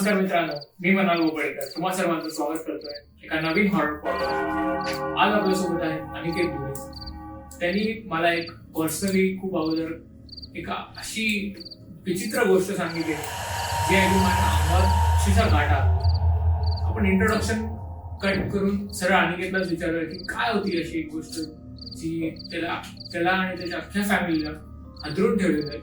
नमस्कार मित्रांनो, मी मनाल गोपळेकर तुम्हा सर्वांचं स्वागत करतोय एका नवीन हॉरर पॉडकास्ट. आज आपल्यासोबत आहे अनिकेत दुरे. त्यांनी मला एक पर्सनली खूप अगोदर एक अशी विचित्र गोष्ट सांगितली जी ऐकून माझ्या अंगावर अक्षरशः घाट आला. आपण इंट्रोडक्शन कट करून सरळ अनिकेतलाच विचारूया की काय होती अशी एक गोष्ट जी त्याला आणि त्याच्या अख्ख्या फॅमिलीला हादरून ठेवलेलं आहे.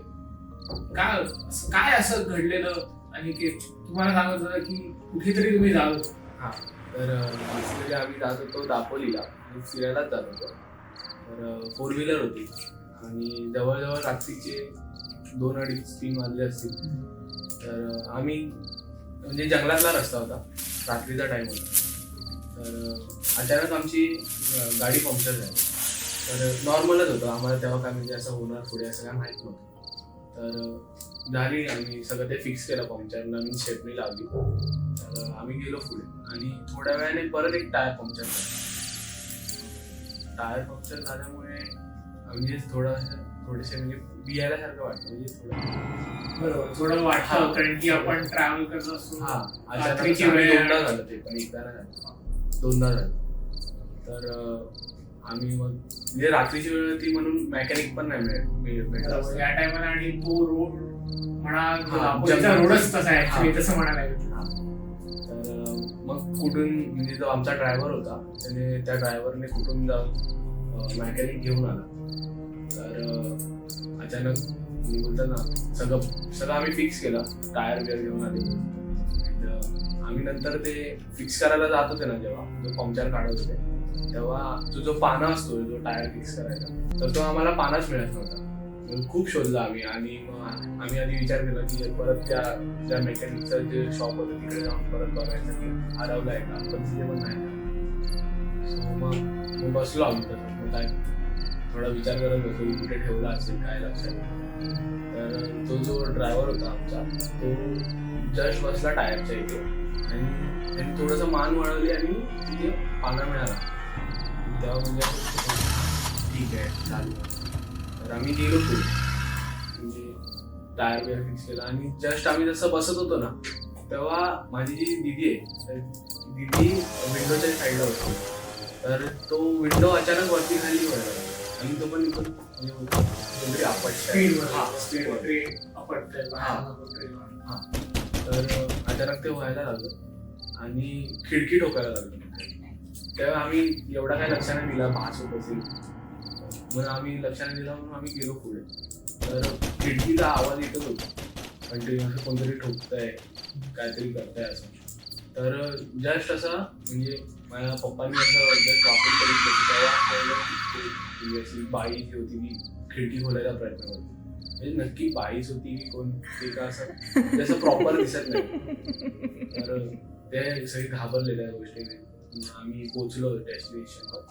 काय असं घडलेलं अनिकेत तुम्हाला सांगत होता की कुठेतरी तुम्ही जात होता. हां, तर बेसिकली आम्ही जात होतो दापोलीला, फिरायलाच जात होतो. तर 4 व्हीलर होती आणि जवळजवळ रात्रीचे 2-2:30-3 वाजले असतील. तर आम्ही म्हणजे जंगलातला रस्ता होता, रात्रीचा टाईम होता. तर अचानक आमची गाडी पंक्चर झाली. तर नॉर्मलच होतं, आम्हाला तेव्हा काय म्हणजे असं होणार पुढे असं काय माहीत नव्हतं. तर झाली, आम्ही सगळं ते फिक्स केलं, पंक्चर नवीन स्टेपनी लावली. तर आम्ही गेलो पुढे आणि थोड्या वेळाने परत एक टायर पंक्चर झाला. टायर पंक्चर झाल्यामुळे म्हणजे थोडेसे म्हणजे बियाल्यासारखं वाटतं, म्हणजे बरोबर थोडं वाटतं कारण की आपण ट्रॅव्हल करत असतो. रात्रीची वेळ दोनदा झालं ते, पण एकदा नाही झालं, दोनदा झालं. तर आम्ही मग म्हणजे रात्रीची वेळ होती म्हणून मेकॅनिक पण नाही भेटला या टायमाला. आणि तो रोड म्हणा रोडच तसा आहे तसं म्हणायला. तर मग कुठून म्हणजे जो आमचा ड्रायव्हर होता त्याने त्या ड्रायव्हरने कुठून जाऊन मेकॅनिक घेऊन आला. तर अचानक बोलतात ना सगळं आम्ही फिक्स केलं, टायर बियर घेऊन आले. आम्ही नंतर ते फिक्स करायला जात होते ना, जेव्हा जो पंक्चर काढत होते तेव्हा जो पाना असतो जो टायर फिक्स करायचा, तर तो आम्हाला पानाच मिळत नव्हता. खूप शोधला आम्ही आणि मग आम्ही आधी विचार केला की परत त्या मेकॅनिकचं जे शॉप होतं तिकडे जाऊन परत बघायचं की हरवलं आहे का, पण तिथे पण नाही. सो मग बसलो आम्ही. तर मग काय थोडा विचार करत होतो की कुठे ठेवला असेल काय लक्षात. तर तो जो ड्रायव्हर होता आमचा तो जस्ट बसला टायरच्या इथे आणि त्यांनी थोडंसं मान वळवली आणि तिथे पाना मिळाला. तेव्हा म्हणजे ठीक आहे चालेल. तर आम्ही गेलो पुढे, म्हणजे टायर बियर फिक्स केला आणि जस्ट आम्ही जसं बसत होतो ना तेव्हा माझी जी दीदी आहे तर दीदी विंडोच्या साईडला होती. तर तो विंडो अचानक वरती खाली वळला आणि तो पण इथून म्हणजे तर अचानक ते व्हायला लागलं आणि खिडकी ठोकायला लागलं. तेव्हा आम्ही एवढा काय लक्षाने दिला, भास होत असेल म्हणून आम्ही लक्षाने दिला म्हणून आम्ही गेलो पुढे. तर खिडकीचा आवाज येतच होता कंटिन्युअस, कोणतरी ठोकतंय काहीतरी करताय असं. तर जस्ट असं म्हणजे माझ्या पप्पांनी असं जस्ट वापर करीत तेव्हा अशी बाई जी होती ती खिडकी खोलायचा प्रयत्न करते. म्हणजे नक्की बाईच होती की कोण ते का असं जसं प्रॉपर दिसत नाही. तर ते सगळी घाबरले त्या गोष्टीने. आम्ही पोचलो डेस्टिनेशनवर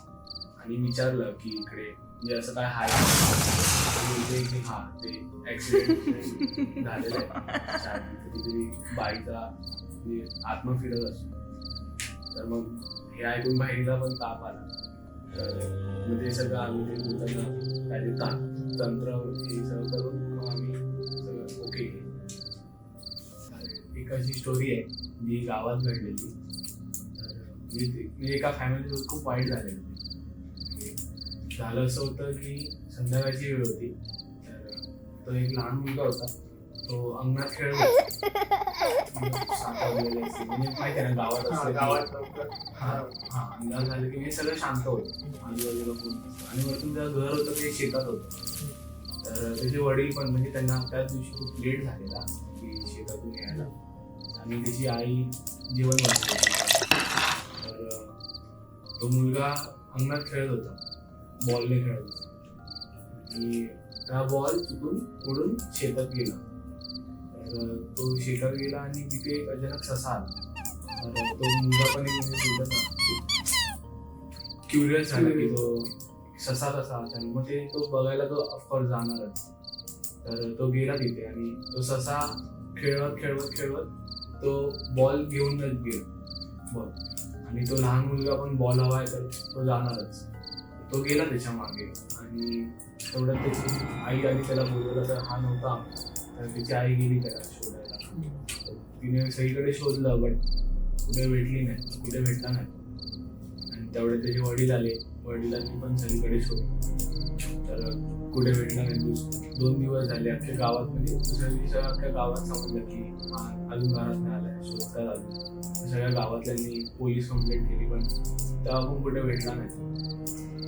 आणि विचारलं की इकडे म्हणजे असं काय आहे की हा ते ऍक्सिडेंट झालेलं आहे, कधीतरी बाईचा म्हणजे आत्मा फिरत असतो. तर मग हे ऐकून बहिणीला पण ताप आला. तर मग ते सगळं आम्ही ते बोलताना काय ते तंत्र हे सगळं करून मग आम्ही सगळं ओके केलं. एक अशी स्टोरी आहे जी गावात घडलेली. म्हणजे एका फॅमिलीसोबत खूप वाईट झालेलं. झालं असं होतं की संध्याकाळची वेळ होती. तर तो एक लहान मुलगा होता, तो अंगणात खेळत म्हणजे माहिती आहे ना गावात अंधार झालं की सगळं शांत होतं, आजूबाजूला कोण आणि वरतून त्याचं घर होतं ते शेतात होतं. तर त्याचे वडील पण म्हणजे त्यांना त्याच दिवशी खूप लेट झालेला की शेतातून यायला आणि त्याची आई जेवण बनवली. तर तो मुलगा अंगणात खेळत होता, बॉलने खेळत होता आणि हा बॉल चुकून उडून शेतात गेला. तर तो शेतात गेला आणि तिथे एक अचानक ससा आला. तर तो मुलगा पण क्युरियस झाला की तो ससा कसा अचानक, मग ते तो बघायला तो ऑफकोर्स जाणारच. तर तो गेला तिथे आणि तो ससा खेळवत तो बॉल घेऊनच गेला बॉल. आणि तो लहान मुलगा पण बॉल हवाय तर तो जाणारच. तो गेला त्याच्या मागे आणि तेवढ्यात त्याची आई आली त्याला बोलवलं तर हा नव्हता. तर त्याची आई गेली त्याला शोधायला. तिने सगळीकडे शोधलं बट कुठे भेटली नाही, कुठे भेटला नाही. आणि तेवढे त्याचे वडील आले, वडिलांनी पण सगळीकडे शोधलं तर कुठे भेटला नाही. 2 दिवस झाले अख्ख्या गावात, म्हणजे दुसऱ्या दिवशी अख्ख्या गावात समजलं की हा अजून घरात नाही आलाय, शोधतात अजून. सगळ्या गावातल्यांनी पोलीस कंप्लेंट केली पण तेव्हा पण कुठे भेटला नाही.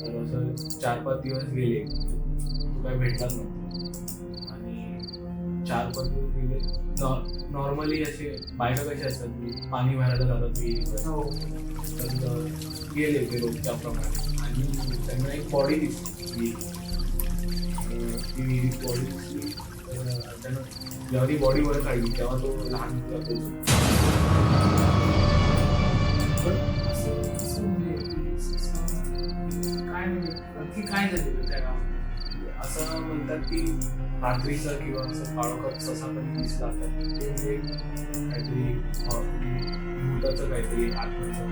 तर असं 4-5 दिवस गेले, तो काय भेटलाच नव्हता. आणि 4-5 दिवस गेले. नॉर्मली असे बायका कशा असतात की पाणी भरायला जातात विहिरीवर, हो. तर गेले ते रोजच्याप्रमाणे आणि त्यांना एक बॉडी दिसली. ती विहिरीत बॉडी दिसली तर अचानक जेव्हा ती बॉडी वर काढली तेव्हा तो लहान मुलगा तो पण असं काय म्हणजे नक्की काय झालेलं त्या गावात? असं म्हणतात की रात्रीचा किंवा असं काळोखात ससा कधी दिसला तर ते म्हणजे काहीतरी भूताचं काहीतरी आत्म्याचं.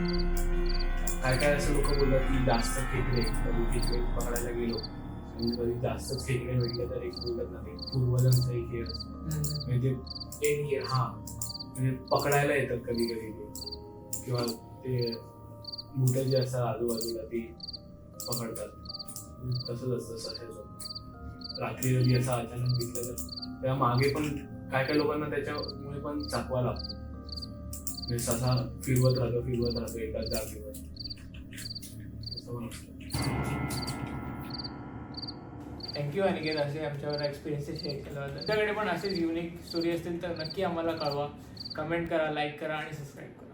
काय काय असं लोक बोलतात की जास्त खेकडे, कधी खेकडे पकडायला गेलो आणि कधी जास्त खेकडे भेटले तर एक बोलतात ना ते पूर्वजांचा एक हे असतं, म्हणजे ते हा म्हणजे पकडायला येतात कधी कधी ते, किंवा ते भूत जे असतात आजूबाजूला ते पकडतात. तसंच असतं सशाचं. रात्री कधी असं अचानक दिसलं तर त्या मागे पण काय काय लोकांना त्याच्यामुळे पण चाकवा लागतो, म्हणजे ससा फिरवत राहतो एकाच जागेवर. तसं पण असतं. थँक्यू अनिकेत, असे आमच्यावर एक्सपिरियन्सेस शेअर केल्याबद्दल. तुमच्याकडे पण असेच युनिक स्टोरी असतील तर नक्की आम्हाला कळवा. कमेंट करा, लाईक करा आणि सबस्क्राईब करा.